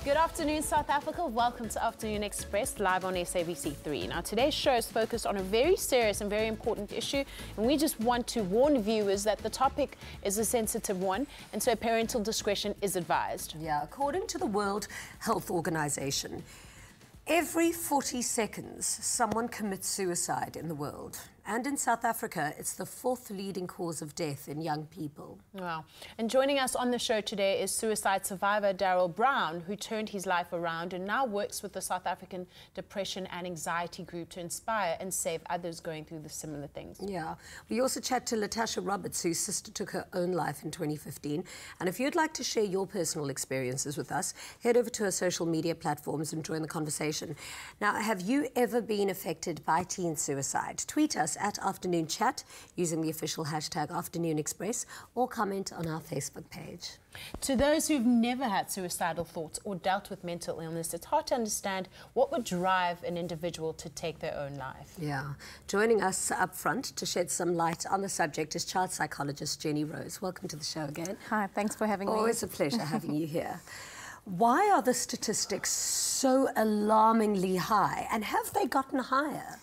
Good afternoon, South Africa. Welcome to Afternoon Express, live on SABC3. Now, today's show is focused on a very serious and very important issue, and we just want to warn viewers that the topic is a sensitive one, and so parental discretion is advised. Yeah, according to the World Health Organization, every 40 seconds, someone commits suicide in the world. And in South Africa, it's the 4th leading cause of death in young people. Wow. And joining us on the show today is suicide survivor Daryl Brown, who turned his life around and now works with the South African Depression and Anxiety Group to inspire and save others going through the similar things. Yeah. We also chat to Letasha, whose sister took her own life in 2015. And if you'd like to share your personal experiences with us, head over to our social media platforms and join the conversation. Now, have you ever been affected by teen suicide? Tweet us at Afternoon Chat using the official hashtag Afternoon Express, or comment on our Facebook page. To those who've never had suicidal thoughts or dealt with mental illness, it's hard to understand what would drive an individual to take their own life. Yeah. Joining us up front to shed some light on the subject is child psychologist Jenny Rose. Welcome to the show again. Hi, thanks for having me. Always a pleasure having you here. Why are the statistics so alarmingly high, and have they gotten higher?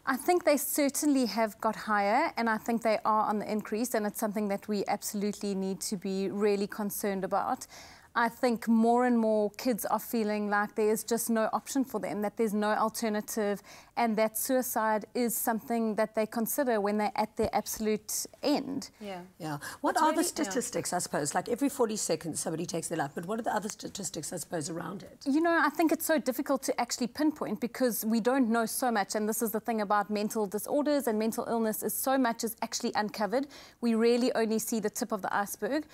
I think they certainly have got higher, and I think they are on the increase, and it's something that we absolutely need to be really concerned about. I think more and more kids are feeling like there is just no option for them, that there's no alternative, and that suicide is something that they consider when they're at their absolute end. Yeah. What are the statistics, I suppose? Like every 40 seconds somebody takes their life, but what are the other statistics, I suppose, around it? You know, I think it's so difficult to actually pinpoint because we don't know so much, and this is the thing about mental disorders and mental illness, is so much is actually uncovered. We really only see the tip of the iceberg.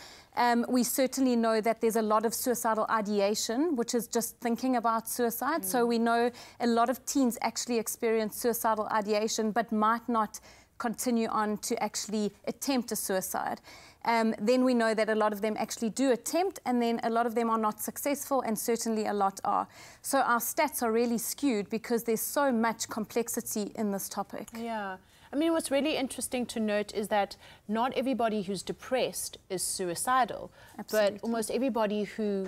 We certainly know that there's a lot of suicidal ideation, which is just thinking about suicide. So we know a lot of teens actually experience suicidal ideation but might not continue on to actually attempt a suicide. Then we know that a lot of them actually do attempt, and then a lot of them are not successful, and certainly a lot are. So our stats are really skewed because there's so much complexity in this topic. Yeah. I mean, what's really interesting to note is that not everybody who's depressed is suicidcome but almost everybody who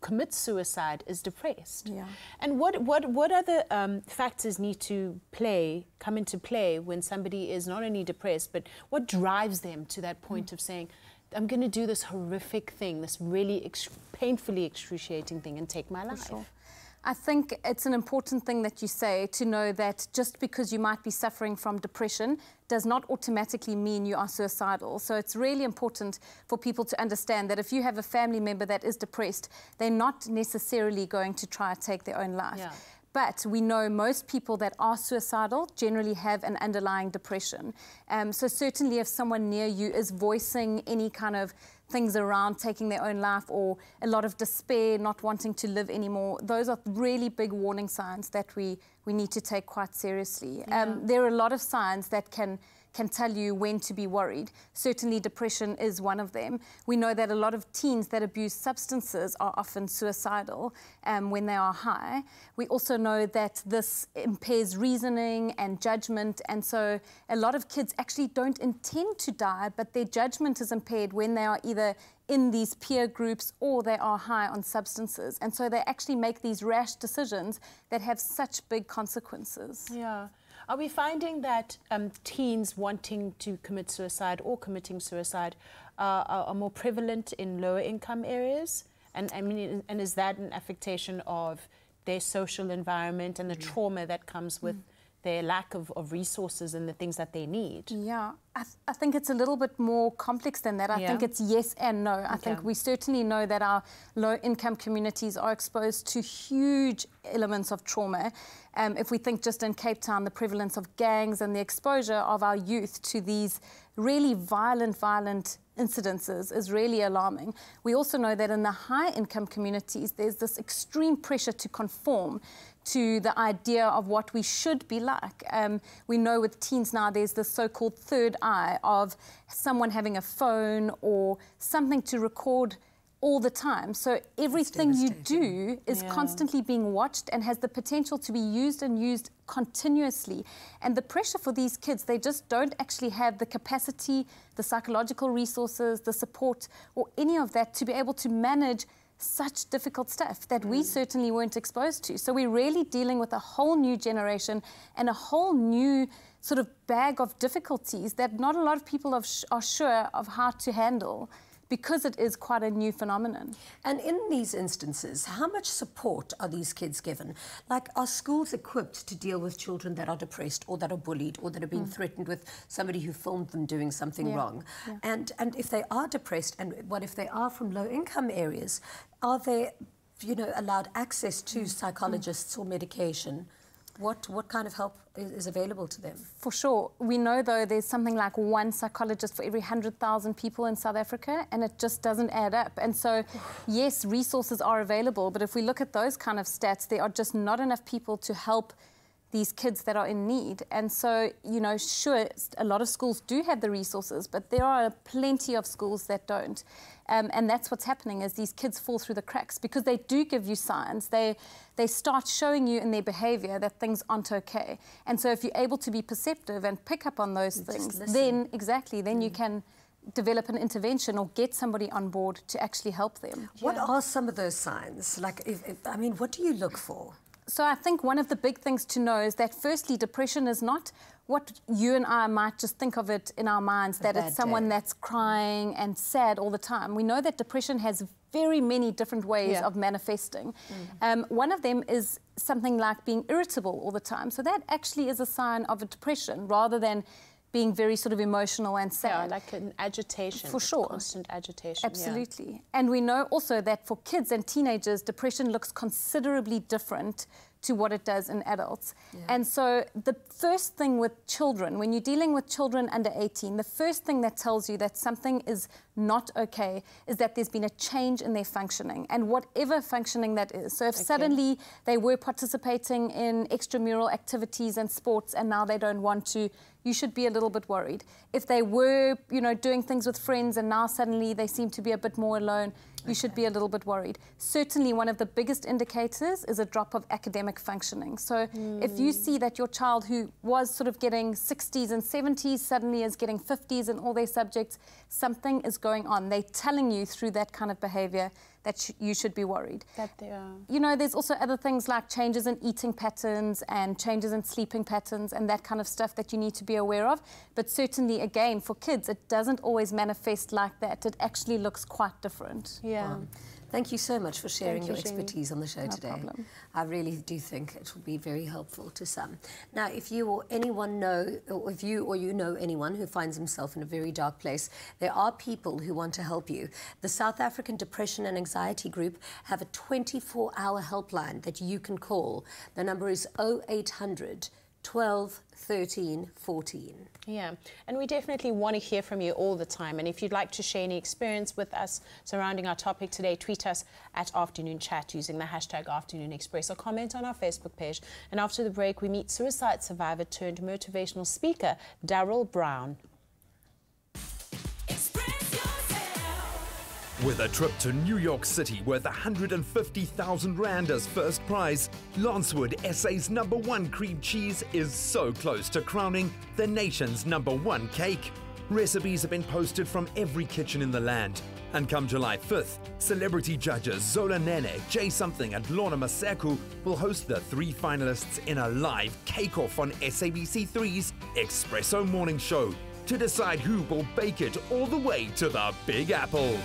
commits suicide is depressed. Yeah. And what other factors need to come into play when somebody is not only depressed, but what drives them to that point of saying, I'm going to do this horrific thing, this really painfully excruciating thing, and take my life? Sure. I think it's an important thing that you say, to know that just because you might be suffering from depression does not automatically mean you are suicidal. So it's really important for people to understand that if you have a family member that is depressed, they're not necessarily going to try to take their own life. Yeah. But we know most people that are suicidal generally have an underlying depression. So certainly if someone near you is voicing any kind of things around taking their own life, or a lot of despair, not wanting to live anymore, those are really big warning signs that we need to take quite seriously. Yeah. There are a lot of signs that can tell you when to be worried. Certainly depression is one of them. We know that a lot of teens that abuse substances are often suicidal when they are high. We also know that this impairs reasoning and judgment, and so a lot of kids actually don't intend to die, but their judgment is impaired when they are either in these peer groups or they are high on substances, and so they actually make these rash decisions that have such big consequences. Yeah. Are we finding that teens wanting to commit suicide or committing suicide are more prevalent in lower income areas? And I mean, and is that an affectation of their social environment and the trauma that comes with their lack of resources and the things that they need? Yeah, I think it's a little bit more complex than that. I think it's yes and no. I think we certainly know that our low-income communities are exposed to huge elements of trauma. If we think just in Cape Town, the prevalence of gangs and the exposure of our youth to these really violent incidences is really alarming. We also know that in the high-income communities, there's this extreme pressure to conform to the idea of what we should be like. We know with teens now there's this so-called third eye of someone having a phone or something to record all the time. So everything you do is constantly being watched and has the potential to be used and used continuously. And the pressure for these kids, they just don't actually have the capacity, the psychological resources, the support, or any of that to be able to manage such difficult stuff that we certainly weren't exposed to. So we're really dealing with a whole new generation and a whole new sort of bag of difficulties that not a lot of people are sure of how to handle, because it is quite a new phenomenon. And in these instances, how much support are these kids given? Like, are schools equipped to deal with children that are depressed or that are bullied or that are being threatened with somebody who filmed them doing something wrong? And if they are depressed, and what if they are from low-income areas, are they, you know, allowed access to psychologists or medication? What kind of help is available to them? For sure. We know, though, there's something like one psychologist for every 100,000 people in South Africa, and it just doesn't add up. And so, yes, resources are available, but if we look at those kind of stats, there are just not enough people to help these kids that are in need. And so, you know, sure, a lot of schools do have the resources, but there are plenty of schools that don't. And that's what's happening, is these kids fall through the cracks because they do give you signs. They start showing you in their behavior that things aren't okay. And so if you're able to be perceptive and pick up on those things, then you can develop an intervention or get somebody on board to actually help them. What are some of those signs? Like, I mean, what do you look for? So I think one of the big things to know is that, firstly, depression is not what you and I might just think of it in our minds, that it's someone that's crying and sad all the time. We know that depression has very many different ways of manifesting. One of them is something like being irritable all the time. So that actually is a sign of a depression, rather than being very sort of emotional and sad. Yeah, like an agitation. For sure. Constant agitation. Absolutely. Yeah. And we know also that for kids and teenagers, depression looks considerably different to what it does in adults. Yeah. And so the first thing with children, when you're dealing with children under 18, the first thing that tells you that something is not okay is that there's been a change in their functioning, and whatever functioning that is. So if suddenly they were participating in extramural activities and sports and now they don't want to, you should be a little bit worried. If they were, you know, doing things with friends and now suddenly they seem to be a bit more alone, you should be a little bit worried. Certainly one of the biggest indicators is a drop of academic functioning. So if you see that your child, who was sort of getting 60s and 70s suddenly is getting 50s in all their subjects, something is going on. They're telling you through that kind of behavior that you should be worried. That they are. You know, there's also other things like changes in eating patterns and changes in sleeping patterns and that kind of stuff that you need to be aware of. But certainly, again, for kids, it doesn't always manifest like that. It actually looks quite different. Yeah. Thank you so much for sharing your expertise on the show today. No problem. I really do think it will be very helpful to some. Now, if you or anyone know, or if you or you know anyone who finds himself in a very dark place, there are people who want to help you. The South African Depression and Anxiety Group have a 24-hour helpline that you can call. The number is 0800 12 13 14. Yeah, and we definitely want to hear from you all the time. And if you'd like to share any experience with us surrounding our topic today, tweet us at Afternoon Chat using the hashtag Afternoon Express, or comment on our Facebook page. And after the break, we meet suicide survivor turned motivational speaker, Daryl Brown. With a trip to New York City worth 150,000 Rand as first prize, Lancewood SA's #1 cream cheese is so close to crowning the nation's #1 cake. Recipes have been posted from every kitchen in the land. And come July 5th, celebrity judges Zola Nene, Jay Something and Lorna Masaku will host the 3 finalists in a live cake-off on SABC3's Espresso Morning Show to decide who will bake it all the way to the Big Apple.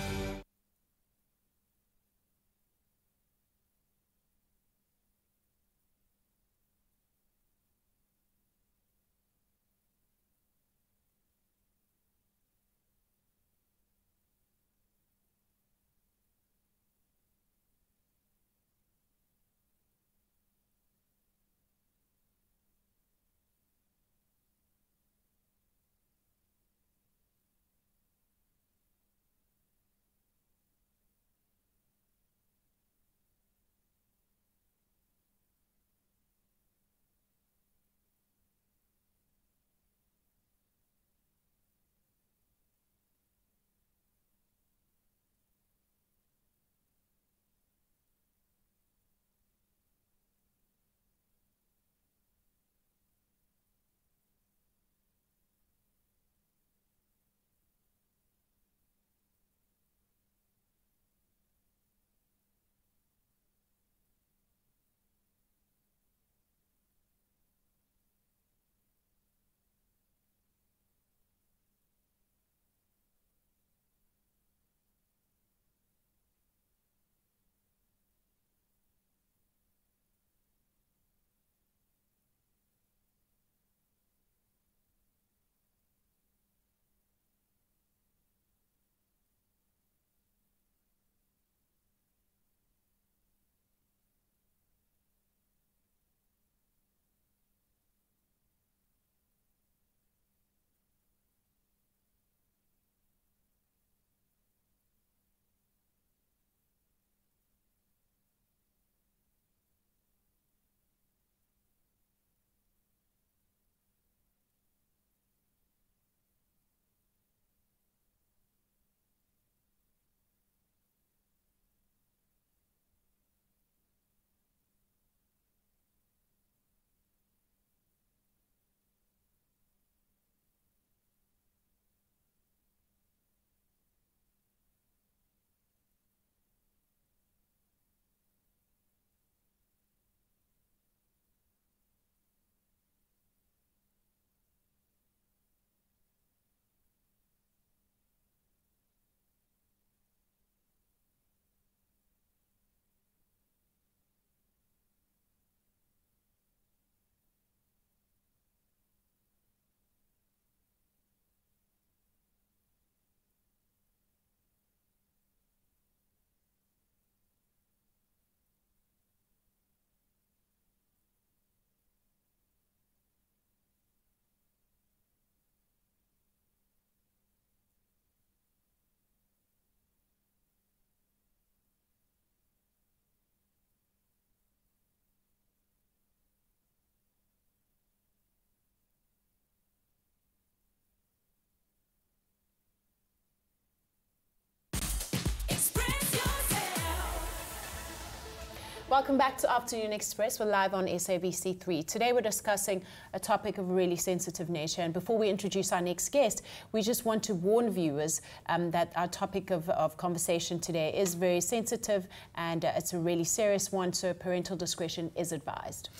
Welcome back to Afternoon Express. We're live on SABC3. Today we're discussing a topic of really sensitive nature. And before we introduce our next guest, we just want to warn viewers that our topic of conversation today is very sensitive and it's a really serious one, so parental discretion is advised.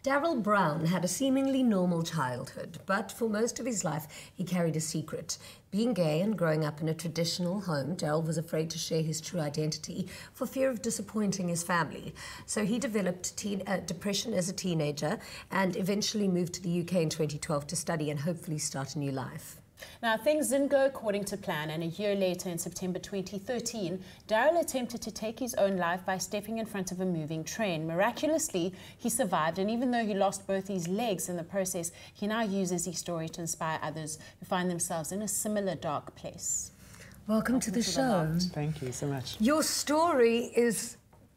Daryl Brown had a seemingly normal childhood, but for most of his life he carried a secret. Being gay and growing up in a traditional home, Daryl was afraid to share his true identity for fear of disappointing his family. So he developed depression as a teenager and eventually moved to the UK in 2012 to study and hopefully start a new life. Now, things didn't go according to plan, and a year later, in September 2013, Daryl attempted to take his own life by stepping in front of a moving train. Miraculously, he survived, and even though he lost both his legs in the process, he now uses his story to inspire others who find themselves in a similar dark place. Welcome to the show. Thank you so much. Your story is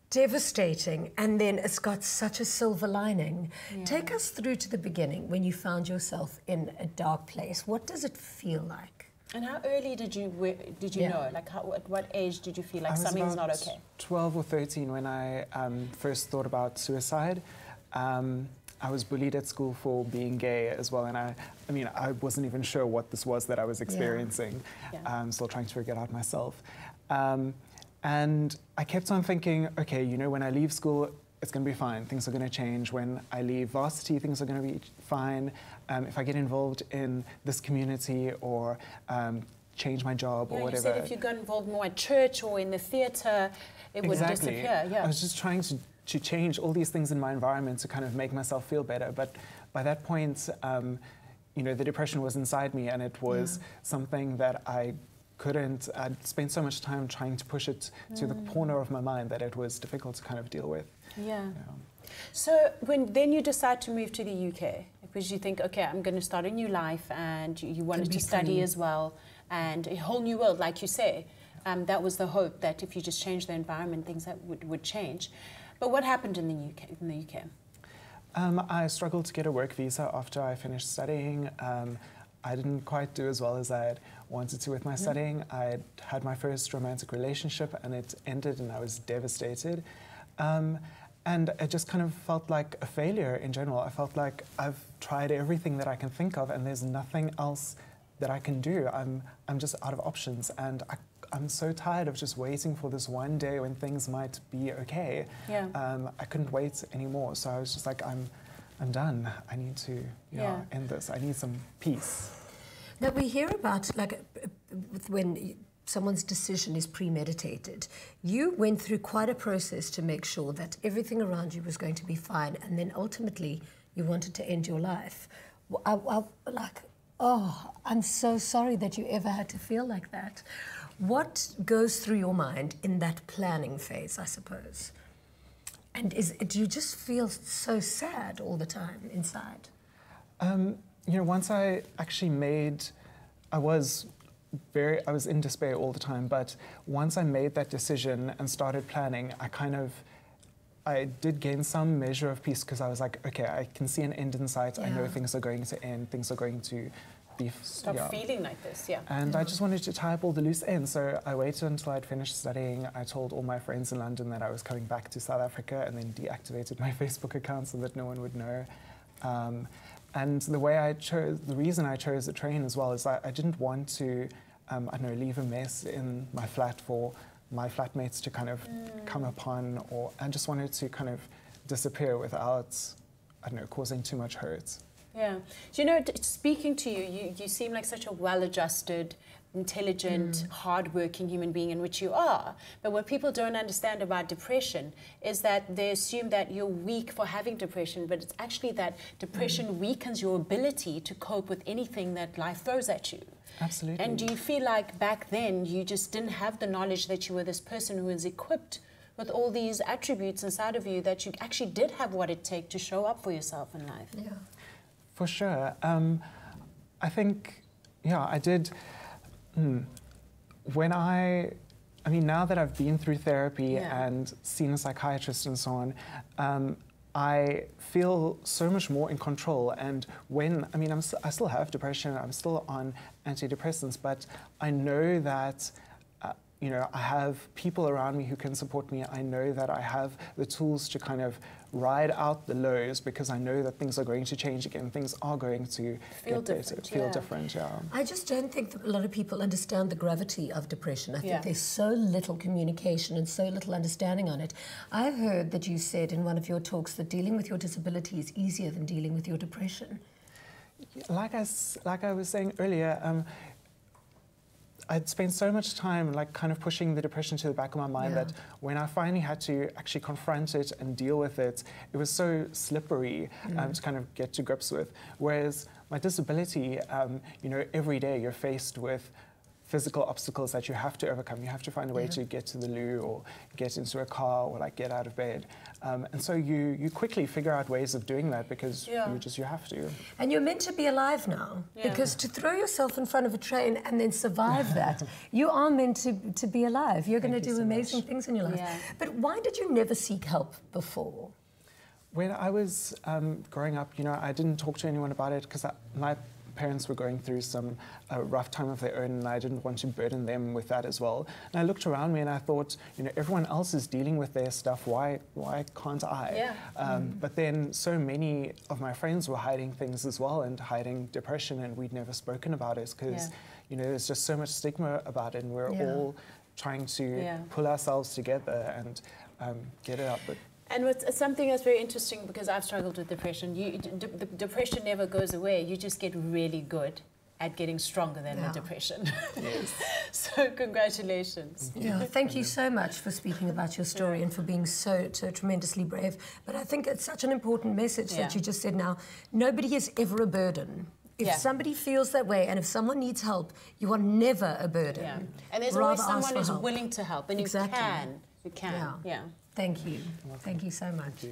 devastating, and then it's got such a silver lining. Yeah. Take us through to the beginning when you found yourself in a dark place. What does it feel like? And how early did you know? Like, at what age did you feel like something's not okay? 12 or 13 when I first thought about suicide. I was bullied at school for being gay as well, and I mean, I wasn't even sure what this was that I was experiencing. Yeah. Still trying to figure it out myself. And I kept on thinking, okay, you know, when I leave school, it's going to be fine. Things are going to change. When I leave varsity, things are going to be fine. If I get involved in this community or change my job or whatever. You said if you got involved more at church or in the theatre, it would disappear. Yeah. I was just trying to change all these things in my environment to kind of make myself feel better. But by that point, you know, the depression was inside me, and it was something that I'd spent so much time trying to push it to the corner of my mind that it was difficult to kind of deal with. Yeah. So then you decide to move to the UK, because you think, okay, I'm going to start a new life, and you wanted to study as well, and a whole new world, like you say. That was the hope, that if you just change the environment, things that would change. But what happened in the UK? I struggled to get a work visa after I finished studying. I didn't quite do as well as I had wanted to with my studying. I had my first romantic relationship and it ended, and I was devastated. And it just kind of felt like a failure in general. I felt like I've tried everything that I can think of and there's nothing else that I can do. I'm just out of options, and I'm so tired of just waiting for this one day when things might be okay. Yeah. I couldn't wait anymore, so I was just like, I'm done. I need to end this. I need some peace. Now, we hear about, like, when someone's decision is premeditated. You went through quite a process to make sure that everything around you was going to be fine, and then ultimately you wanted to end your life. I'm so sorry that you ever had to feel like that. What goes through your mind in that planning phase, I suppose? And do you just feel so sad all the time inside? You know, once I actually I was in despair all the time, but once I made that decision and started planning, I did gain some measure of peace, because I was like, okay, I can see an end in sight. I know things are going to end, things are going to be... Stop feeling like this, And I just wanted to tie up all the loose ends, so I waited until I'd finished studying. I told all my friends in London that I was coming back to South Africa, and then deactivated my Facebook account so that no one would know. And the reason I chose the train as well is I didn't want to, I don't know, leave a mess in my flat for my flatmates to kind of come upon, or I just wanted to kind of disappear without, I don't know, causing too much hurt. Yeah. Do you know, speaking to you, you seem like such a well-adjusted, intelligent, hard-working human being, in which you are. But what people don't understand about depression is that they assume that you're weak for having depression, but it's actually that depression weakens your ability to cope with anything that life throws at you. Absolutely. And do you feel like back then you just didn't have the knowledge that you were this person who was equipped with all these attributes inside of you, that you actually did have what it takes to show up for yourself in life? Yeah. For sure. I think, I did. When I mean, now that I've been through therapy and seen a psychiatrist and so on, I feel so much more in control. And I still have depression, I'm still on antidepressants, but I know that you know, I have people around me who can support me. I know that I have the tools to kind of ride out the lows because I know that things are going to change again. Things are going to feel different. Feel different, yeah. I just don't think that a lot of people understand the gravity of depression. I think there's so little communication and so little understanding on it. I heard that you said in one of your talks that dealing with your disability is easier than dealing with your depression. Like I was saying earlier, I'd spent so much time like kind of pushing the depression to the back of my mind that when I finally had to actually confront it and deal with it, it was so slippery to kind of get to grips with. Whereas my disability, you know, every day you're faced with physical obstacles that you have to overcome. You have to find a way to get to the loo or get into a car or like get out of bed. And so you quickly figure out ways of doing that because you have to. And you're meant to be alive now because to throw yourself in front of a train and then survive that, you are meant to be alive. You're going to do amazing things in your life. Yeah. But why did you never seek help before? When I was growing up, you know, I didn't talk to anyone about it because my parents were going through some rough time of their own, and I didn't want to burden them with that as well. And I looked around me and I thought, you know, everyone else is dealing with their stuff. Why can't I? Yeah. But then so many of my friends were hiding things as well and hiding depression, and we'd never spoken about it because, you know, there's just so much stigma about it, and we're all trying to pull ourselves together and get it out. But and it's something that's very interesting because I've struggled with depression. The depression never goes away. You just get really good at getting stronger than the depression. Yes. So congratulations. Yeah, thank you so much for speaking about your story and for being so tremendously brave. But I think it's such an important message that you just said now. Nobody is ever a burden. If somebody feels that way and if someone needs help, you are never a burden. Yeah. And there's always someone who's willing to help, and you can. Yeah. Thank you. Thank you so much.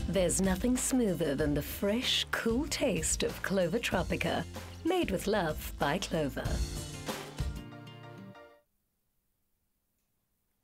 There's nothing smoother than the fresh, cool taste of Clover Tropica, made with love by Clover.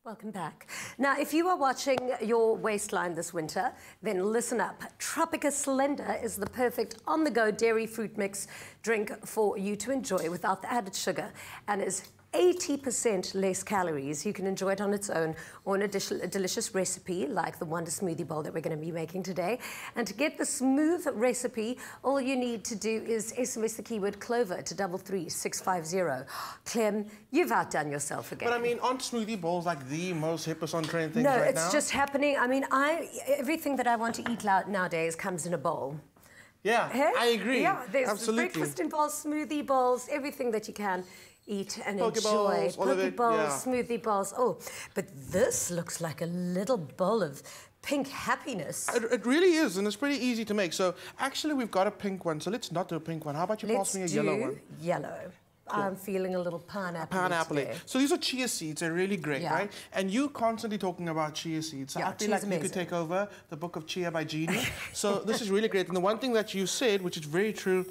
Welcome back. Now, if you are watching your waistline this winter, then listen up. Tropica Slender is the perfect on-the-go dairy fruit mix drink for you to enjoy without the added sugar, and is 80% less calories. You can enjoy it on its own or in a delicious recipe like the Wonder Smoothie Bowl that we're going to be making today. And to get the smooth recipe, all you need to do is SMS the keyword Clover to 33650. Clem, you've outdone yourself again. But I mean, aren't smoothie bowls like the most hippest on trend things right now? No, it's just happening. I mean, everything that I want to eat nowadays comes in a bowl. Yeah, hey? I agree. Yeah, there's absolutely. breakfast involves smoothie bowls, everything that you can eat and Poke enjoy. Bowls, Poke bowls, smoothie bowls. Oh, but this looks like a little bowl of pink happiness. It really is, and it's pretty easy to make. So actually, we've got a pink one. So let's not do a pink one. How about you pass me a yellow one? Let's do yellow. Cool. I'm feeling a little pineapple. Pineapple. So these are chia seeds. They're really great, right? And you constantly talking about chia seeds. So I feel like you could take over the book of Chia by Jeannie. So this is really great. And the one thing that you said, which is very true,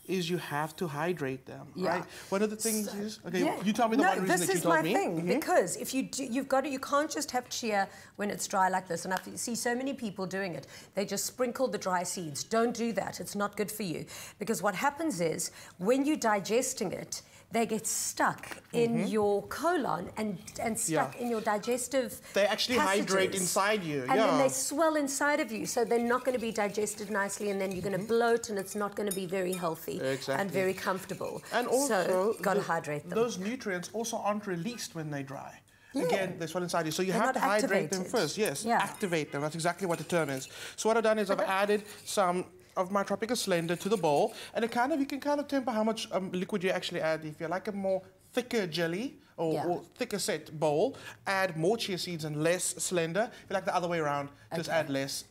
is you have to hydrate them, right? One of the things is, you tell me the one reason that you told me. No, this is my thing, because if you do, you can't just have chia when it's dry like this, and I see so many people doing it. They just sprinkle the dry seeds. Don't do that, it's not good for you. Because what happens is, when you're digesting it, they get stuck in your colon and stuck in your digestive They actually hydrate inside you, and then they swell inside of you, so they're not going to be digested nicely, and then you're going to bloat, and it's not going to be very healthy and very comfortable. And also, got to hydrate them. Those nutrients also aren't released when they dry. Again, they swell inside you. So you have to hydrate them first. Yes, activate them. That's exactly what the term is. So what I've done is I've added some of my Tropica Slender to the bowl, and you can kind of temper how much liquid you actually add. If you like a more thicker jelly or thicker set bowl, add more chia seeds and less Slender. If you like the other way around, just add less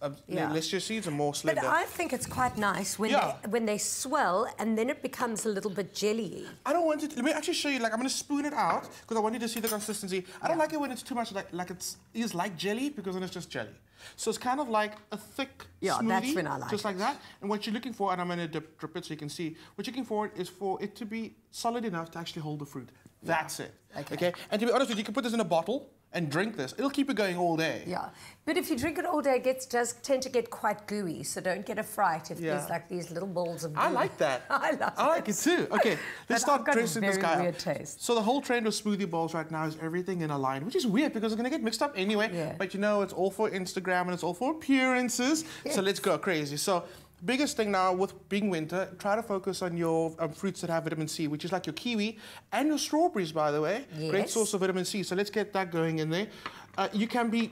chia seeds and more Slender. But I think it's quite nice when they swell and then it becomes a little bit jelly-y. I don't want it. Let me actually show you. Like, I'm going to spoon it out because I want you to see the consistency. I don't like it when it's too much like it is like jelly, because then it's just jelly. So it's kind of like a thick smoothie, that's when I like just like that. And what you're looking for, and I'm going to drip it so you can see, what you're looking for is for it to be solid enough to actually hold the fruit. That's it. Okay. And to be honest with you, you can put this in a bottle and drink this, it'll keep you going all day. Yeah, but if you drink it all day, it does tend to get quite gooey, so don't get a fright if there's like these little balls of goo. I like that. I like it too. Okay, let's start dressing this guy weird up. Taste. So the whole trend of smoothie bowls right now is everything in a line, which is weird because it's going to get mixed up anyway. Yeah. But you know, it's all for Instagram and it's all for appearances. Yes. So let's go crazy. So biggest thing now with being winter, try to focus on your fruits that have vitamin C, which is like your kiwi and your strawberries, by the way. Yes. Great source of vitamin C. So let's get that going in there. You can be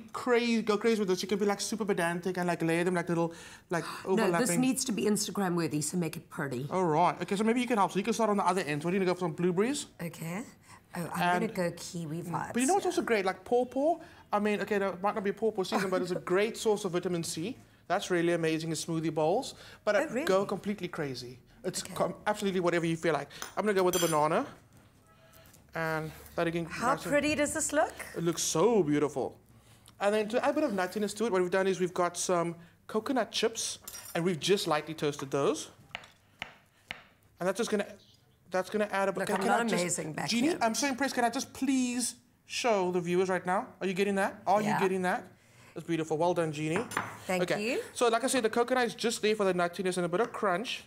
go crazy with this. You can be like super pedantic and like layer them like little, like overlapping. No, this needs to be Instagram worthy, so make it pretty. All right. Okay, so maybe you can help. So you can start on the other end. So we're going to go for some blueberries. Okay. Oh, I'm going to go kiwi vibes. But you know what's also great? Like pawpaw. I mean, okay, it might not be pawpaw season, but it's a great source of vitamin C. That's really amazing in smoothie bowls. But really? Go completely crazy. It's absolutely whatever you feel like. I'm going to go with the banana. And that again. How pretty does this look? It looks so beautiful. And then to add a bit of nuttiness to it, what we've done is we've got some coconut chips, and we've just lightly toasted those. And that's just going to add a bit. Look, I'm not amazing back Jeannie, here. I'm so impressed. Can I just please show the viewers right now? Are you getting that? Are you getting that? That's beautiful. Well done, Jeannie. Thank you. So like I said, the coconut is just there for the nuttiness and a bit of crunch.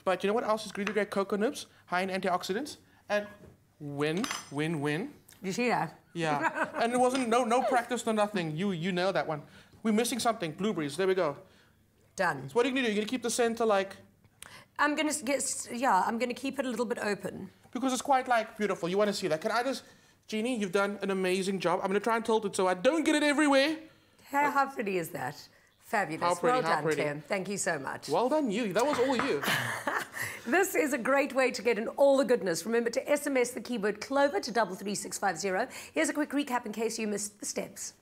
But you know what else is really great? Cocoa nibs, high in antioxidants. And win. You see that? Yeah. And it wasn't no practice, no nothing. You nailed that one. We're missing something. Blueberries. There we go. Done. So what are you going to do? You're going to keep the center like... I'm going to keep it a little bit open. Because it's quite like beautiful. You want to see that. Can I just... Jeannie, you've done an amazing job. I'm going to try and tilt it so I don't get it everywhere. How pretty is that? Fabulous. Well done, Tim. Thank you so much. Well done, you. That was all you. This is a great way to get in all the goodness. Remember to SMS the keyword Clover to 33650. Here's a quick recap in case you missed the steps.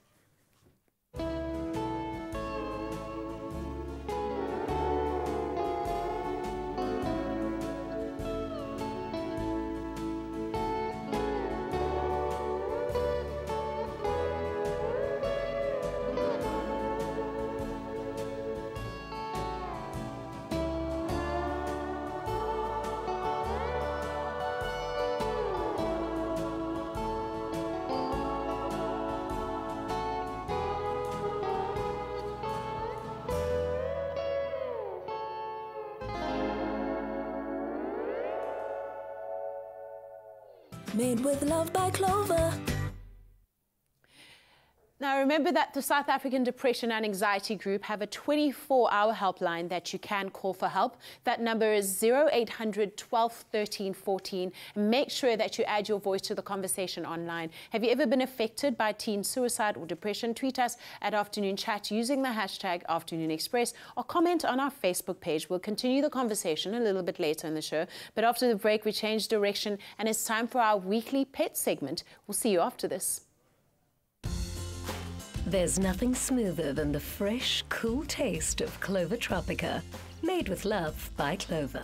Made with love by Clover. Now, remember that the South African Depression and Anxiety Group have a 24-hour helpline that you can call for help. That number is 0800 12 13 14. And make sure that you add your voice to the conversation online. Have you ever been affected by teen suicide or depression? Tweet us at Afternoon Chat using the hashtag Afternoon Express or comment on our Facebook page. We'll continue the conversation a little bit later in the show. But after the break, we change direction and it's time for our weekly pet segment. We'll see you after this. There's nothing smoother than the fresh, cool taste of Clover Tropica. Made with love by Clover.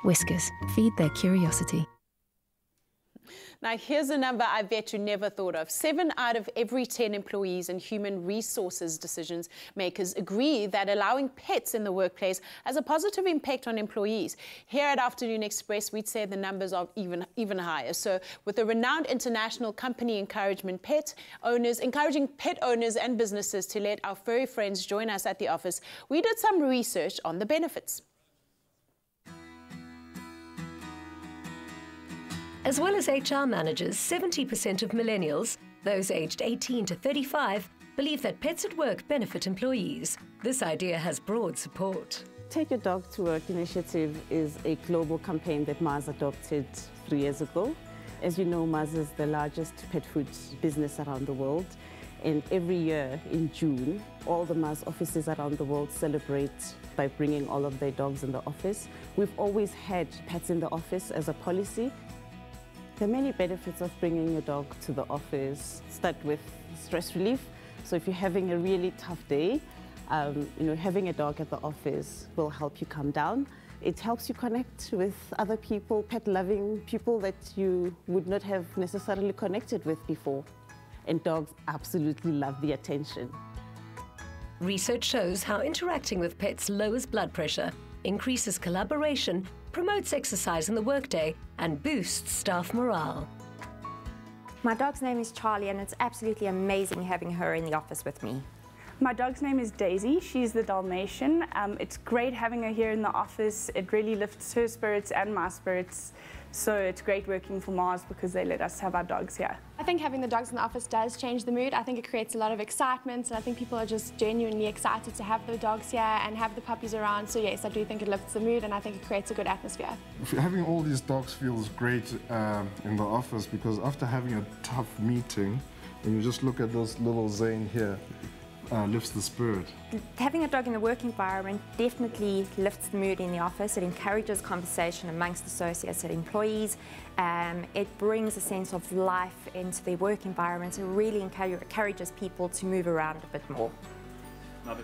Whiskers, feed their curiosity. Now, here's a number I bet you never thought of. 7 out of every 10 employees and human resources decisions makers agree that allowing pets in the workplace has a positive impact on employees. Here at Afternoon Express, we'd say the numbers are even higher. So with the renowned international company encouraging pet owners and businesses to let our furry friends join us at the office, we did some research on the benefits. As well as HR managers, 70% of millennials, those aged 18 to 35, believe that Pets at Work benefit employees. This idea has broad support. Take Your Dog to Work initiative is a global campaign that Mars adopted 3 years ago. As you know, Mars is the largest pet food business around the world. And every year in June, all the Mars offices around the world celebrate by bringing all of their dogs in the office. We've always had pets in the office as a policy. There are many benefits of bringing your dog to the office. Start with stress relief. So if you're having a really tough day, having a dog at the office will help you calm down. It helps you connect with other people, pet-loving people that you would not have necessarily connected with before. And dogs absolutely love the attention. Research shows how interacting with pets lowers blood pressure, increases collaboration, promotes exercise in the workday, and boosts staff morale. My dog's name is Charlie, and it's absolutely amazing having her in the office with me. My dog's name is Daisy. She's the Dalmatian. It's great having her here in the office. It really lifts her spirits and my spirits. So it's great working for Mars because they let us have our dogs here. I think having the dogs in the office does change the mood. I think it creates a lot of excitement, and I think people are just genuinely excited to have the dogs here and have the puppies around. So yes, I do think it lifts the mood, and I think it creates a good atmosphere. Having all these dogs feels great in the office, because after having a tough meeting, when you just look at this little Zane here, lifts the spirit. Having a dog in a work environment definitely lifts the mood in the office. It encourages conversation amongst associates and employees. It brings a sense of life into the work environment. It really encourages people to move around a bit more.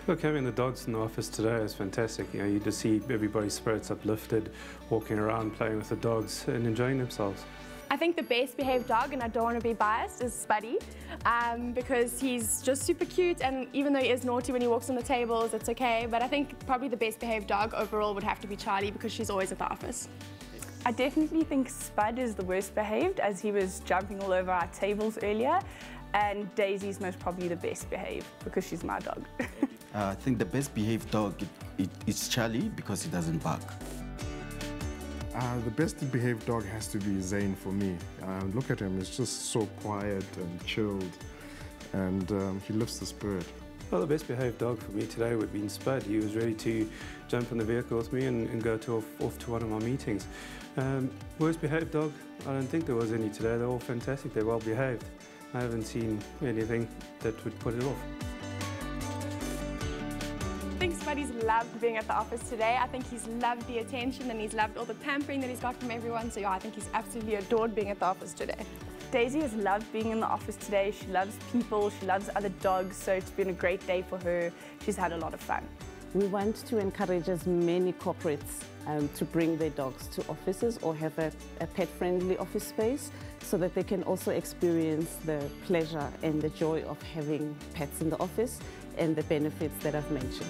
Look, having the dogs in the office today is fantastic. You know, you just see everybody's spirits uplifted, walking around, playing with the dogs and enjoying themselves. I think the best behaved dog, and I don't want to be biased, is Spuddy, because he's just super cute, and even though he is naughty when he walks on the tables, it's okay. But I think probably the best behaved dog overall would have to be Charlie, because she's always at the office. I definitely think Spud is the worst behaved, as he was jumping all over our tables earlier, and Daisy's most probably the best behaved because she's my dog. I think the best behaved dog is Charlie, because he doesn't bark. The best behaved dog has to be Zane for me. Look at him, he's just so quiet and chilled, and he lifts the spirit. Well, the best behaved dog for me today would be Spud. He was ready to jump in the vehicle with me and go off to one of my meetings. Worst behaved dog? I don't think there was any today. They're all fantastic, they're well behaved. I haven't seen anything that would put it off. I think Spuddy's loved being at the office today. I think he's loved the attention, and he's loved all the pampering that he's got from everyone. So yeah, I think he's absolutely adored being at the office today. Daisy has loved being in the office today. She loves people, she loves other dogs, so it's been a great day for her. She's had a lot of fun. We want to encourage as many corporates to bring their dogs to offices or have a pet-friendly office space, so that they can also experience the pleasure and the joy of having pets in the office and the benefits that I've mentioned.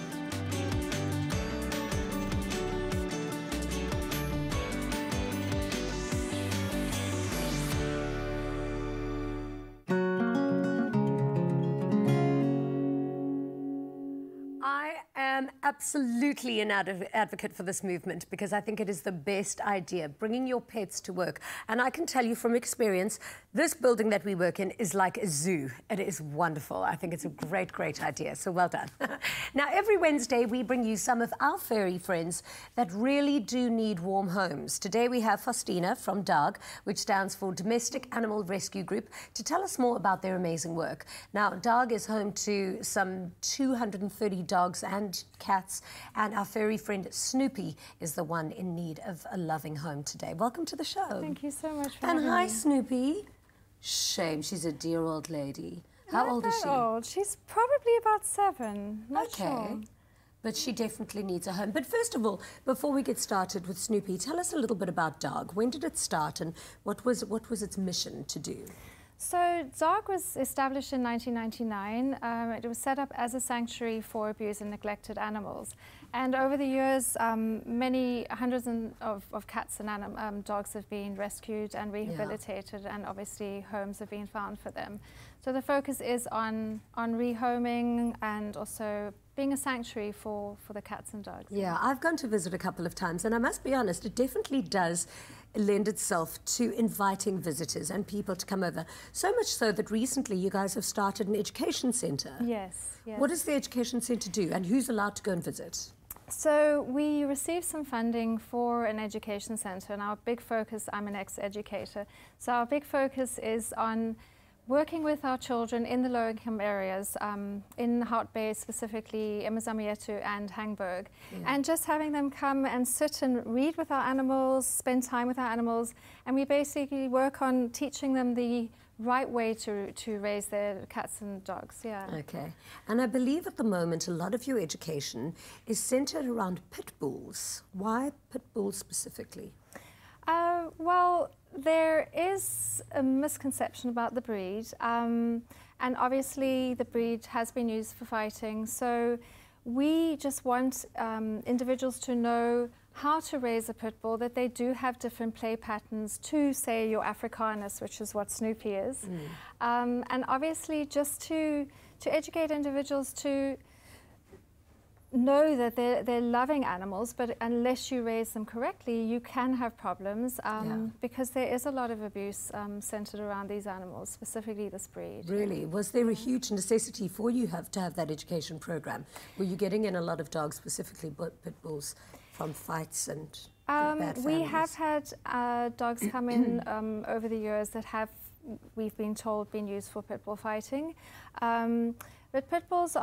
Absolutely an advocate for this movement, because I think it is the best idea, bringing your pets to work. And I can tell you from experience, this building that we work in is like a zoo. It is wonderful. I think it's a great, great idea. So well done. Now, every Wednesday, we bring you some of our furry friends that really do need warm homes. Today, we have Faustina from DARG, which stands for Domestic Animal Rescue Group, to tell us more about their amazing work. Now, DARG is home to some 230 dogs and cats, and our furry friend Snoopy is the one in need of a loving home today. Welcome to the show. Thank you so much for having me. And hi, Snoopy. Shame, she's a dear old lady. How old is she? Old. She's probably about 7. Not sure. But she definitely needs a home. But first of all, before we get started with Snoopy, tell us a little bit about DARG. When did it start and what was its mission to do? So DARG was established in 1999. It was set up as a sanctuary for abused and neglected animals. And over the years, many hundreds of cats and dogs have been rescued and rehabilitated, and obviously homes have been found for them. So the focus is on rehoming and also being a sanctuary for the cats and dogs. Yeah, I've gone to visit a couple of times, and I must be honest, it definitely does lend itself to inviting visitors and people to come over. So much so that recently you guys have started an education centre. Yes, yes. What does the education centre do, and who's allowed to go and visit? So we received some funding for an education centre, and our big focus, I'm an ex-educator, so our big focus is on working with our children in the low-income areas, in Hout Bay specifically, Emazamietu and Hangberg, and just having them come and sit and read with our animals, spend time with our animals, and we basically work on teaching them the right way to raise their cats and dogs, Okay. And I believe at the moment a lot of your education is centred around pit bulls. Why pit bulls specifically? Well, there is a misconception about the breed, and obviously the breed has been used for fighting, so we just want individuals to know how to raise a pit bull, that they do have different play patterns to, say, your Africanus, which is what Snoopy is. And obviously just to educate individuals to know that they're loving animals, but unless you raise them correctly, you can have problems because there is a lot of abuse centered around these animals, specifically this breed. Really? Was there a huge necessity for you to have that education program? Were you getting in a lot of dogs, specifically pit bulls, from fights and bad families? We have had dogs come in over the years that have, we've been told, been used for pit bull fighting. But pit bulls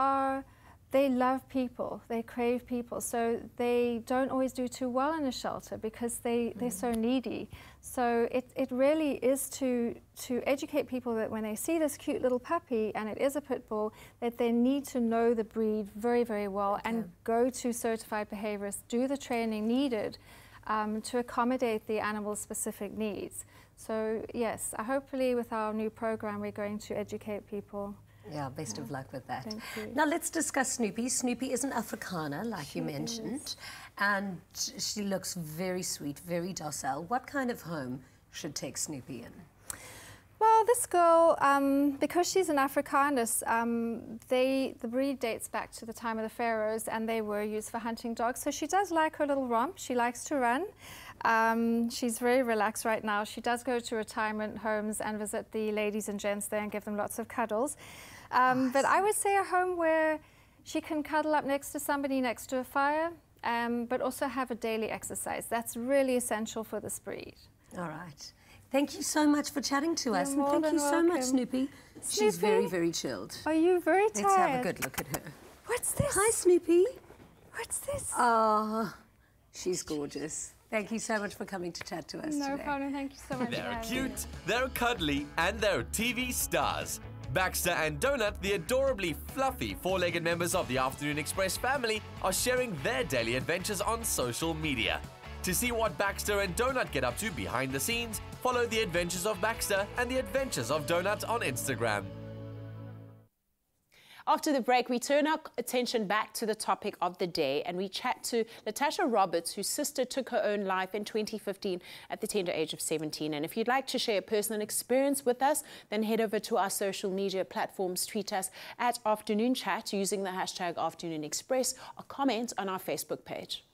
they love people, they crave people, so they don't always do too well in a shelter because they're so needy. So it really is to educate people that when they see this cute little puppy and it is a pit bull, that they need to know the breed very, very well and go to certified behaviorists, do the training needed to accommodate the animal's specific needs. So yes, hopefully with our new program we're going to educate people. Yeah, best of luck with that. Thank you. Now let's discuss Snoopy. Snoopy is an Afrikaner, like you mentioned, and she looks very sweet, very docile. What kind of home should take Snoopy in? Well, this girl, because she's an Africanus, the breed dates back to the time of the pharaohs, and they were used for hunting dogs. So she does like her little romp. She likes to run. She's very relaxed right now. She does go to retirement homes and visit the ladies and gents there and give them lots of cuddles. But I would say a home where she can cuddle up next to somebody next to a fire, but also have a daily exercise. That's really essential for this breed. All right. Thank you so much for chatting to us. You're and thank you so much, Snoopy. She's very, very chilled. Are you very tired? Let's have a good look at her. What's this? Hi, Snoopy. What's this? Oh, she's gorgeous. Thank you so much for coming to chat to us today. No problem. Thank you so much. They're cute, they're cuddly, and they're TV stars. Baxter and Donut, the adorably fluffy four-legged members of the Afternoon Express family, are sharing their daily adventures on social media. To see what Baxter and Donut get up to behind the scenes, follow the adventures of Baxter and the adventures of Donut on Instagram. After the break, we turn our attention back to the topic of the day and we chat to Letasha Roberts, whose sister took her own life in 2015 at the tender age of 17. And if you'd like to share a personal experience with us, then head over to our social media platforms, tweet us at Afternoon Chat using the hashtag Afternoon Express, or comment on our Facebook page.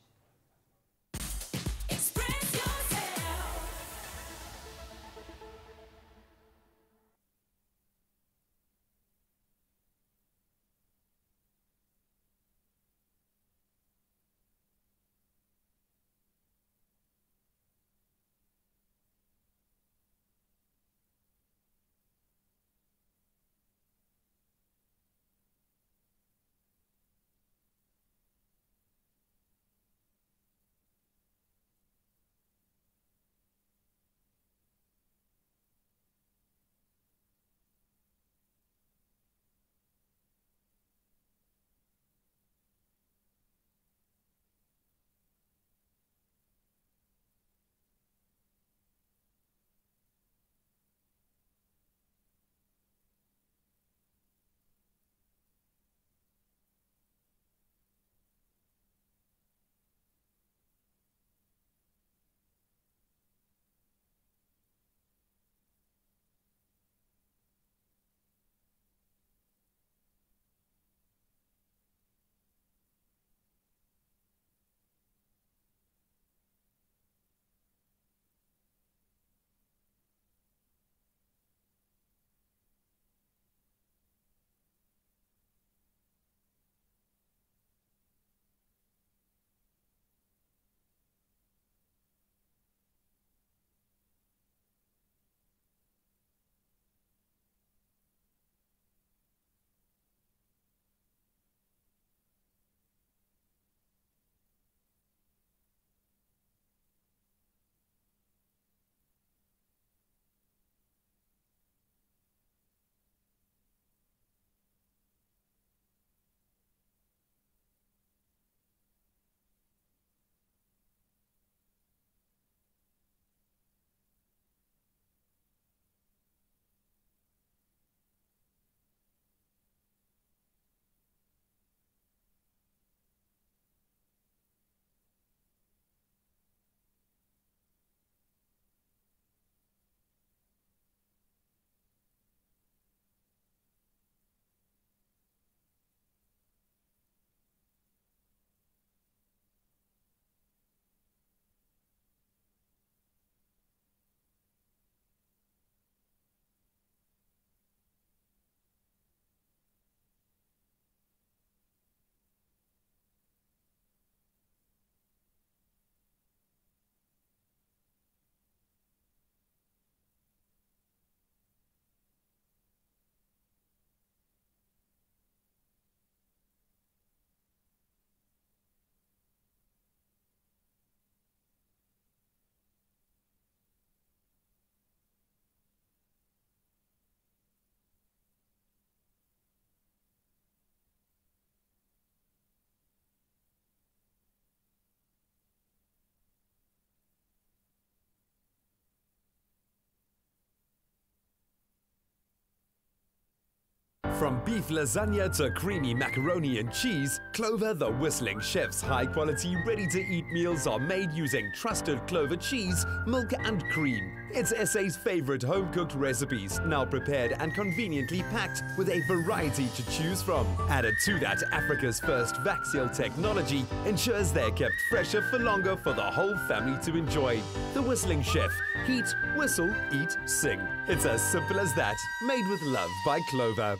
From beef lasagna to creamy macaroni and cheese, Clover the Whistling Chef's high-quality, ready-to-eat meals are made using trusted Clover cheese, milk and cream. It's SA's favorite home-cooked recipes, now prepared and conveniently packed with a variety to choose from. Added to that, Africa's first vac-seal technology ensures they're kept fresher for longer for the whole family to enjoy. The Whistling Chef. Heat, whistle, eat, sing. It's as simple as that. Made with love by Clover.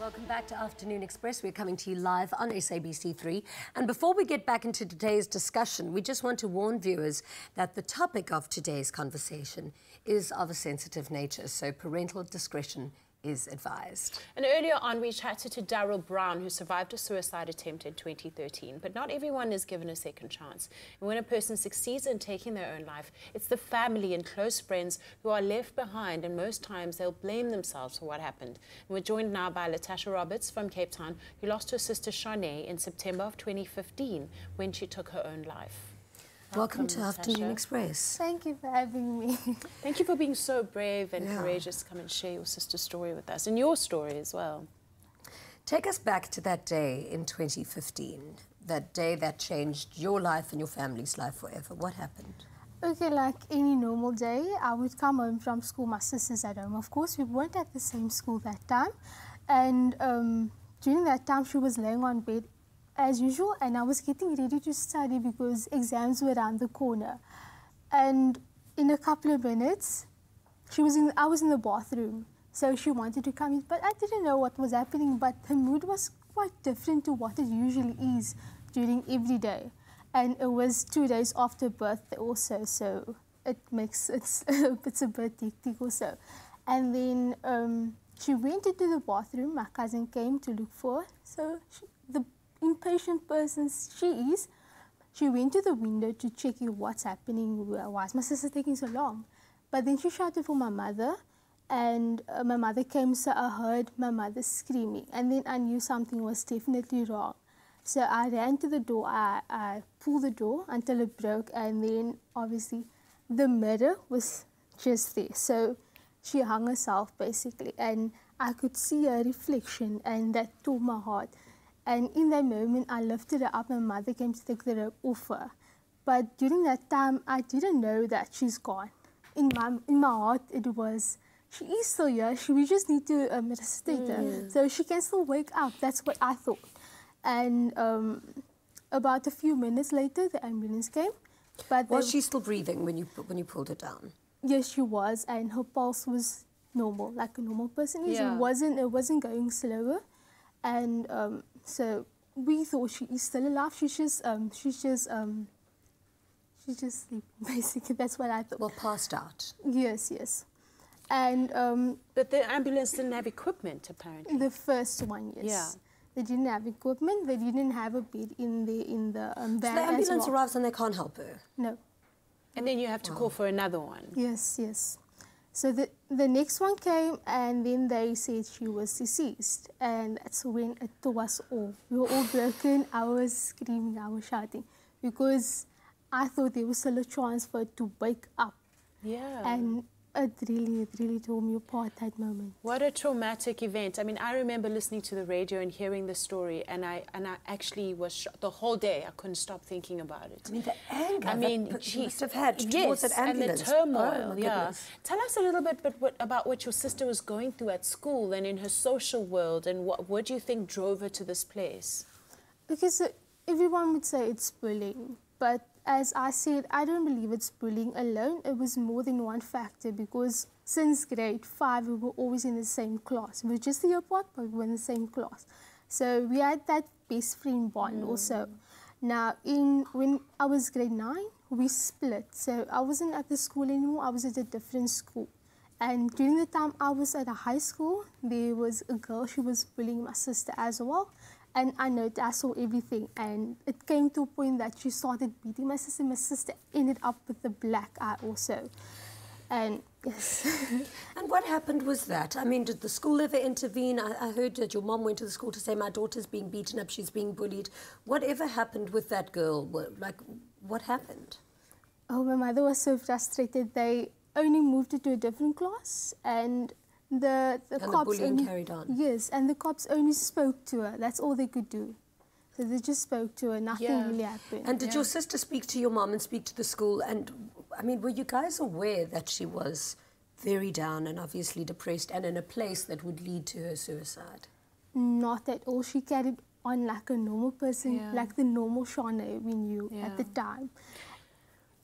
Welcome back to Afternoon Express. We're coming to you live on SABC3. And before we get back into today's discussion, we just want to warn viewers that the topic of today's conversation is of a sensitive nature, so parental discretion is advised. And earlier on, we chatted to Daryl Brown, who survived a suicide attempt in 2013. But not everyone is given a second chance. And when a person succeeds in taking their own life, it's the family and close friends who are left behind, and most times they'll blame themselves for what happened. And we're joined now by Letasha Roberts from Cape Town, who lost her sister Shanae in September of 2015 when she took her own life. Welcome to Afternoon Express. Thank you for having me. Thank you for being so brave and courageous to come and share your sister's story with us, and your story as well. Take us back to that day in 2015, that day that changed your life and your family's life forever. What happened? Okay, like any normal day, I would come home from school, my sister's at home. Of course, we weren't at the same school that time. And during that time, she was laying on bed as usual, and I was getting ready to study because exams were around the corner. And in a couple of minutes, I was in the bathroom, so she wanted to come in, but I didn't know what was happening, but her mood was quite different to what it usually is during every day. And it was 2 days after birthday also, so it's a bit hectic also. And then she went into the bathroom, my cousin came to look for her, so the impatient person she went to the window to check what's happening, why is my sister taking so long. But then she shouted for my mother, and my mother came, so I heard my mother screaming, and then I knew something was definitely wrong. So I ran to the door, I pulled the door until it broke, and then obviously the mirror was just there. So she hung herself basically, and I could see her reflection, and that tore my heart. And in that moment, I lifted her up. My mother came to take the rope off her. But during that time, I didn't know that she's gone. In my heart, it was, she is still here. We just need to resuscitate her. So she can still wake up. That's what I thought. And about a few minutes later, the ambulance came. But was she still breathing when you pulled her down? Yes, she was. And her pulse was normal, like a normal person is. Yeah. It wasn't going slower. And so we thought she is still alive. She's just sleeping, basically. That's what I thought. Well, passed out. Yes, yes. And but the ambulance didn't have equipment, apparently. The first one, yes. Yeah. They didn't have equipment. They didn't have a bed in the van. So the ambulance arrives and they can't help her. No. And then you have to call for another one. Yes, yes. So the next one came, and then they said she was deceased. And that's when it tore us all. We were all broken. I was screaming, I was shouting, because I thought there was still a chance for her to wake up. Yeah. And it really tore me apart that moment. What a traumatic event. I mean, I remember listening to the radio and hearing the story, and I actually was shocked. The whole day I couldn't stop thinking about it. I mean, the anger that she must have had towards that ambulance. And the turmoil, Tell us a little bit about what your sister was going through at school and in her social world, and what do you think drove her to this place? Because everyone would say it's bullying, but as I said, I don't believe it's bullying alone. It was more than one factor, because since grade 5, we were always in the same class. We were just a year apart, but we were in the same class. So we had that best friend bond also. Now, when I was grade 9, we split. So I wasn't at the school anymore. I was at a different school. And during the time I was at a high school, there was a girl, she was bullying my sister as well. And I saw everything, and it came to a point that she started beating my sister. My sister ended up with a black eye also. And yes. And what happened was that? I mean, did the school ever intervene? I heard that your mom went to the school to say, my daughter's being beaten up, she's being bullied. Whatever happened with that girl? Like, what happened? Oh, my mother was so frustrated. only moved it to a different class, and the cops bullying carried on. Yes, and the cops only spoke to her. That's all they could do. So they just spoke to her. Nothing really happened. And did your sister speak to your mom and speak to the school? And I mean, were you guys aware that she was very down and obviously depressed and in a place that would lead to her suicide? Not at all. She carried on like a normal person, like the normal Shauna we knew at the time.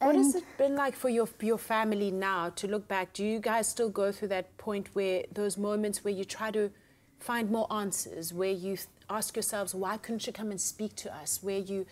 What has it been like for your family now to look back? Do you guys still go through that point where those moments where you try to find more answers, where you ask yourselves, why couldn't you come and speak to us, where you're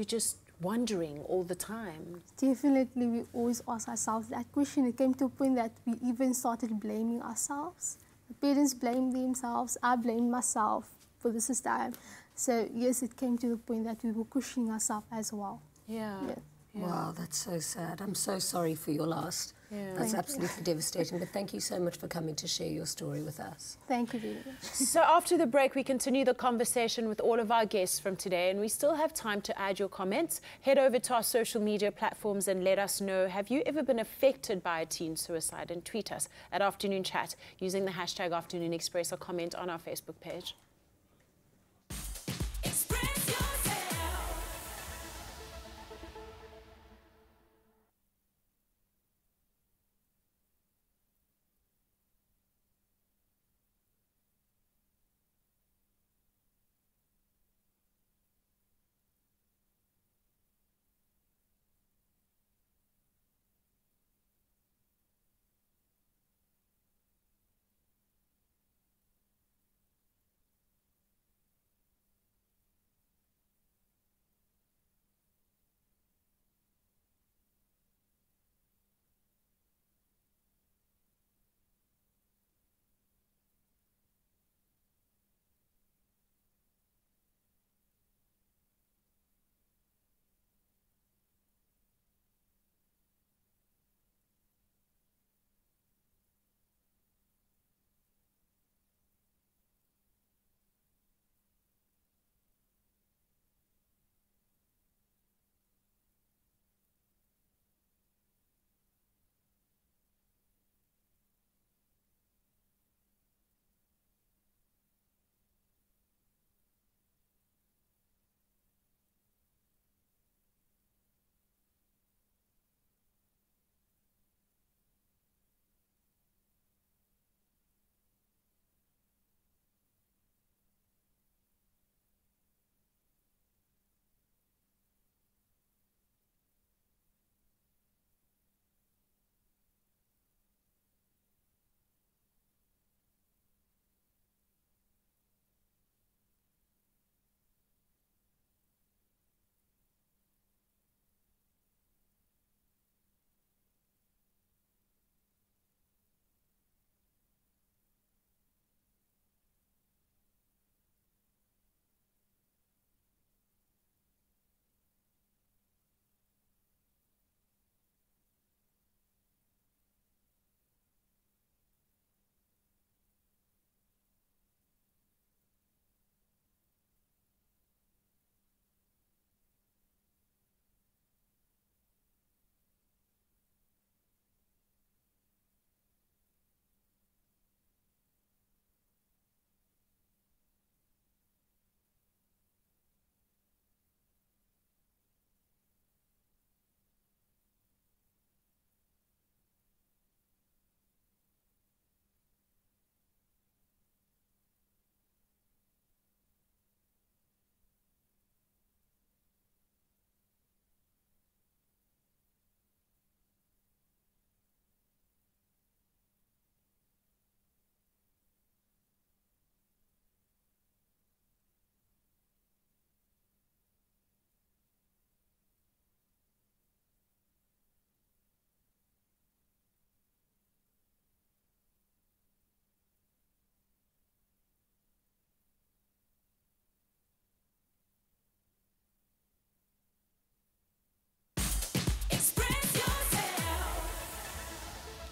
just wondering all the time? Definitely, we always ask ourselves that question. It came to a point that we even started blaming ourselves. The parents blamed themselves, I blamed myself for this time. So yes, it came to the point that we were questioning ourselves as well. Yeah. Wow, that's so sad. I'm so sorry for your loss. That's absolutely devastating. But thank you so much for coming to share your story with us. Thank you very much. So after the break, we continue the conversation with all of our guests from today, and we still have time to add your comments. Head over to our social media platforms and let us know, have you ever been affected by a teen suicide? And tweet us at Afternoon Chat using the hashtag Afternoon Express or comment on our Facebook page.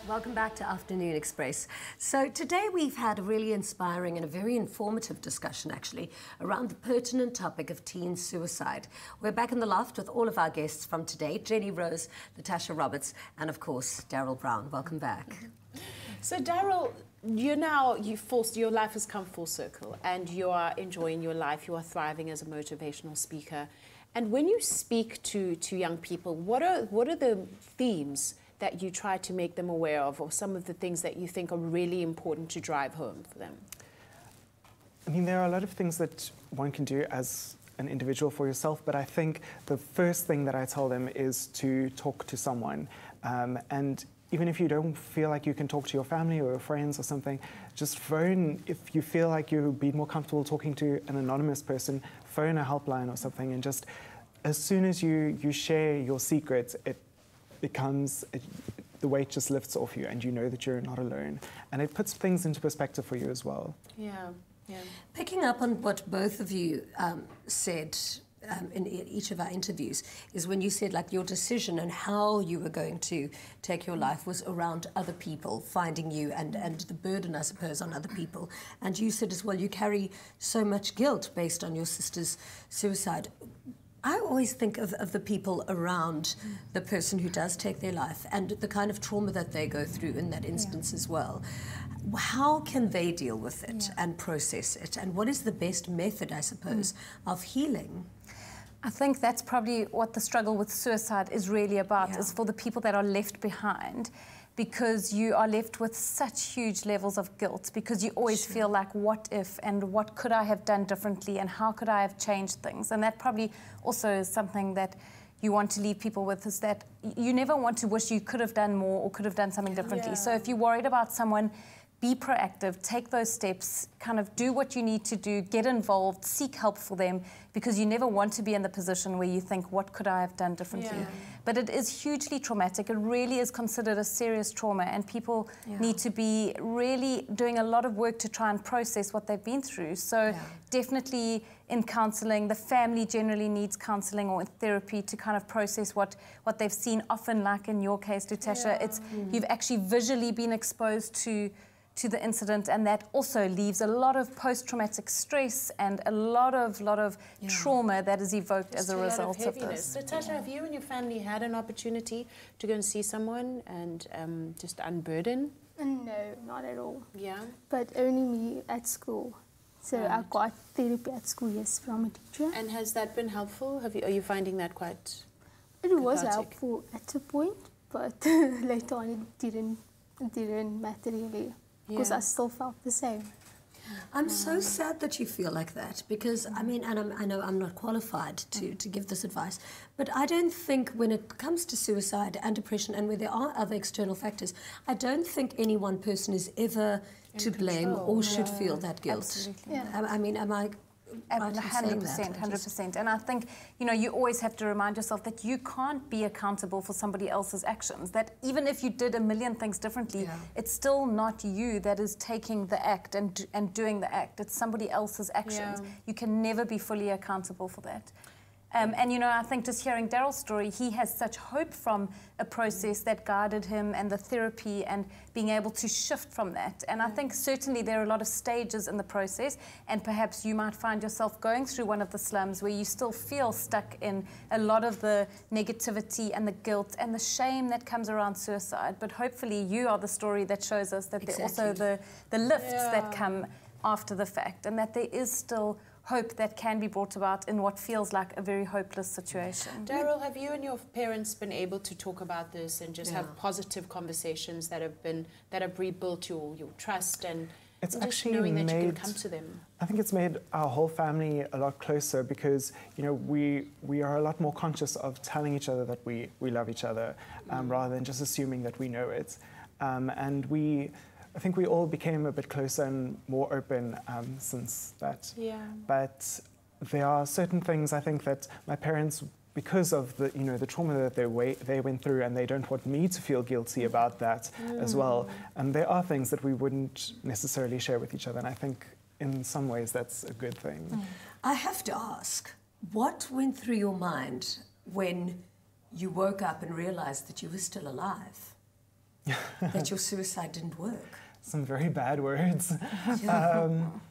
Welcome back to Afternoon Express. So today we've had a really inspiring and a very informative discussion actually around the pertinent topic of teen suicide. We're back in the loft with all of our guests from today, Jenny Rose, Letasha Roberts, and of course Daryl Brown. Welcome back. So Daryl, your life has come full circle and you are enjoying your life, you are thriving as a motivational speaker. And when you speak to young people, what are the themes that you try to make them aware of, or some of the things that you think are really important to drive home for them? I mean, there are a lot of things that one can do as an individual for yourself, but I think the first thing that I tell them is to talk to someone. And even if you don't feel like you can talk to your family or your friends or something, just phone. If you feel like you'd be more comfortable talking to an anonymous person, phone a helpline or something, and just as soon as you share your secrets, the weight just lifts off you and you know that you're not alone. And it puts things into perspective for you as well. Yeah, yeah. Picking up on what both of you said in each of our interviews is when you said like your decision and how you were going to take your life was around other people finding you and the burden, I suppose, on other people. And you said as well you carry so much guilt based on your sister's suicide. I always think of the people around the person who does take their life and the kind of trauma that they go through in that instance as well. How can they deal with it and process it? And what is the best method, I suppose, of healing? I think that's probably what the struggle with suicide is really about, is for the people that are left behind, because you are left with such huge levels of guilt, because you always feel like, what if, and what could I have done differently, and how could I have changed things? And that probably also is something that you want to leave people with, is that you never want to wish you could have done more or could have done something differently. So if you're worried about someone, be proactive, take those steps, kind of do what you need to do, get involved, seek help for them, because you never want to be in the position where you think, what could I have done differently? But it is hugely traumatic. It really is considered a serious trauma, and people need to be really doing a lot of work to try and process what they've been through. So definitely in counselling, the family generally needs counselling or therapy to kind of process what they've seen. Often, like in your case, Letasha, it's you've actually visually been exposed to the incident, and that also leaves a lot of post-traumatic stress and a lot of trauma that is evoked as a result of this. Letasha, have you and your family had an opportunity to go and see someone and just unburden? No, not at all. Yeah? But only me at school. So I got therapy at school, yes, from a teacher. And has that been helpful? Are you finding that quite It was helpful at a point, but later on it didn't matter really. Because I still felt the same. I'm so sad that you feel like that, because I mean, and I know I'm not qualified to give this advice, but I don't think when it comes to suicide and depression and where there are other external factors, I don't think any one person is ever to blame or should feel that guilt. Absolutely. I mean, am I... 100%. And I think, you always have to remind yourself that you can't be accountable for somebody else's actions. That even if you did a million things differently, it's still not you that is taking the act and doing the act. It's somebody else's actions. You can never be fully accountable for that. And, I think just hearing Daryl's story, he has such hope from a process that guided him and the therapy and being able to shift from that. And I think certainly there are a lot of stages in the process, and perhaps you might find yourself going through one of the slums where you still feel stuck in a lot of the negativity and the guilt and the shame that comes around suicide. But hopefully you are the story that shows us that there are also the lifts that come after the fact, and that there is still hope that can be brought about in what feels like a very hopeless situation. Daryl, have you and your parents been able to talk about this and just have positive conversations that have rebuilt your trust and just knowing that you can come to them? I think it's made our whole family a lot closer, because we are a lot more conscious of telling each other that we love each other, rather than just assuming that we know it. I think we all became a bit closer and more open since that. Yeah. But there are certain things I think that my parents, because of the the trauma that they went through, and they don't want me to feel guilty about that as well. And there are things that we wouldn't necessarily share with each other. And I think in some ways that's a good thing. I have to ask, what went through your mind when you woke up and realized that you were still alive? that your suicide didn't work? Some very bad words.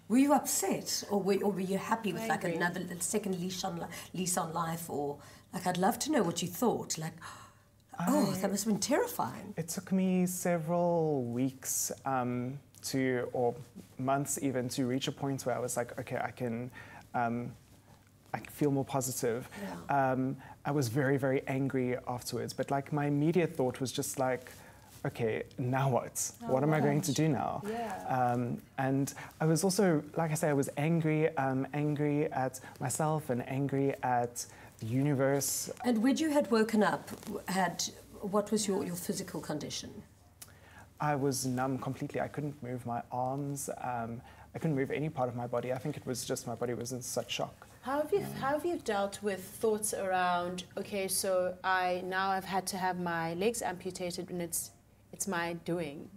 Were you upset, or were you happy with like another second lease on life, or like I'd love to know what you thought. Like, oh, that must have been terrifying. It took me several weeks or months even to reach a point where I was like, okay, I can feel more positive. Yeah. I was very, very angry afterwards, but like my immediate thought was just like, okay, now what? What am I going to do now? Yeah. And I was also, like I say, I was angry, angry at myself and angry at the universe. And when you had woken up, what was your physical condition? I was numb completely. I couldn't move my arms. I couldn't move any part of my body. I think it was just my body was in such shock. How have you dealt with thoughts around, okay, so I've had to have my legs amputated and it's my doing.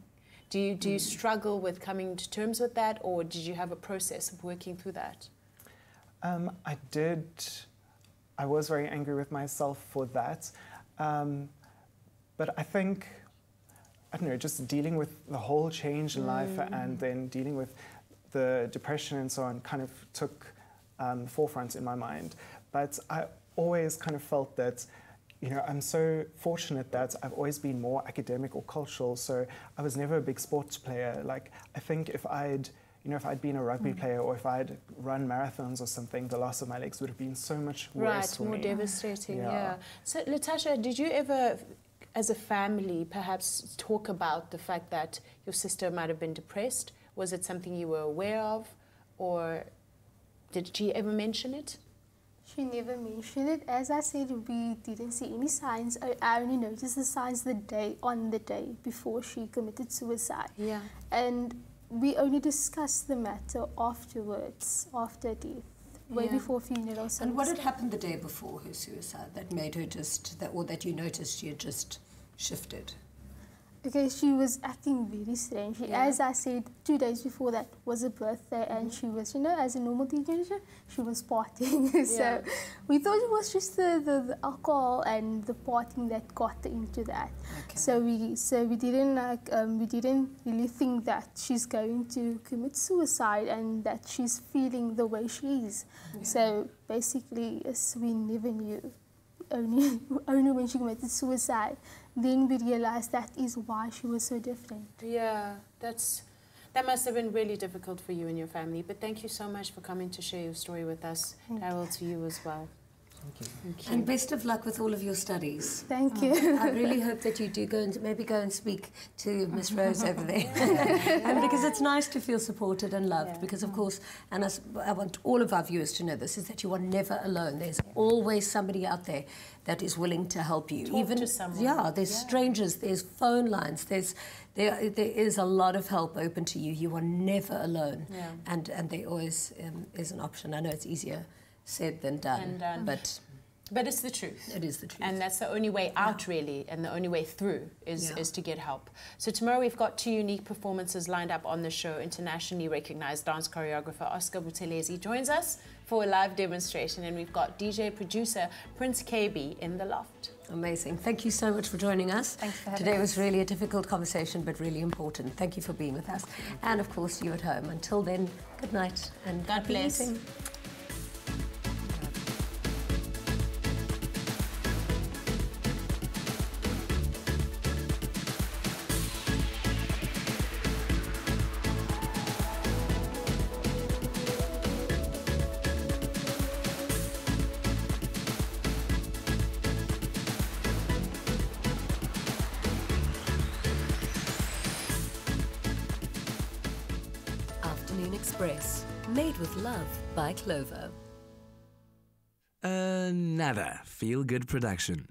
Do you struggle with coming to terms with that, or did you have a process of working through that? I did. I was very angry with myself for that. But I think, I don't know, just dealing with the whole change in life and then dealing with the depression and so on kind of took forefront in my mind. But I always kind of felt that, you know, I'm so fortunate that I've always been more academic or cultural, so I was never a big sports player. Like, I think if I'd been a rugby player or if I'd run marathons or something, the loss of my legs would have been so much worse for me. Right, more devastating, yeah. So, Letasha, did you ever, as a family, perhaps talk about the fact that your sister might have been depressed? Was it something you were aware of, or did she ever mention it? She never mentioned it. As I said, we didn't see any signs. I only noticed the signs on the day before she committed suicide. Yeah. And we only discussed the matter afterwards, after death, way before funeral. And what had happened the day before her suicide that made her that you noticed she had just shifted? Okay, she was acting very strange. As I said, 2 days before that was her birthday, and she was, you know, as a normal teenager, she was partying. So we thought it was just the alcohol and the partying that got her into that. Okay. So we didn't really think that she's going to commit suicide and that she's feeling the way she is. Yeah. So basically, we never knew. Only when she committed suicide, then we realized that is why she was so different. Yeah, that must have been really difficult for you and your family. But thank you so much for coming to share your story with us. Daryl, to you as well. Thank you. Thank you. And best of luck with all of your studies. Thank you. I really hope that you do go and speak to Miss Rose over there. And because it's nice to feel supported and loved, because of course, and I want all of our viewers to know this, is that you are never alone. There's always somebody out there that is willing to help you. Talk to someone. Yeah, there's strangers, there's phone lines, there is a lot of help open to you. You are never alone. Yeah. And there always is an option. I know it's easier said than done. But it's the truth. It is the truth. And that's the only way out, really, and the only way through is to get help. So tomorrow we've got 2 unique performances lined up on the show. Internationally recognized dance choreographer Oscar Buthelezi joins us for a live demonstration, and we've got DJ producer Prince KB in the loft. Amazing. Thank you so much for joining us. Thanks for having Today us. was really a difficult conversation, but really important. Thank you for being with us. And of course, you at home. Until then, good night and God bless. Eating. Express, made with love by Clover. Nada. Feel Good production.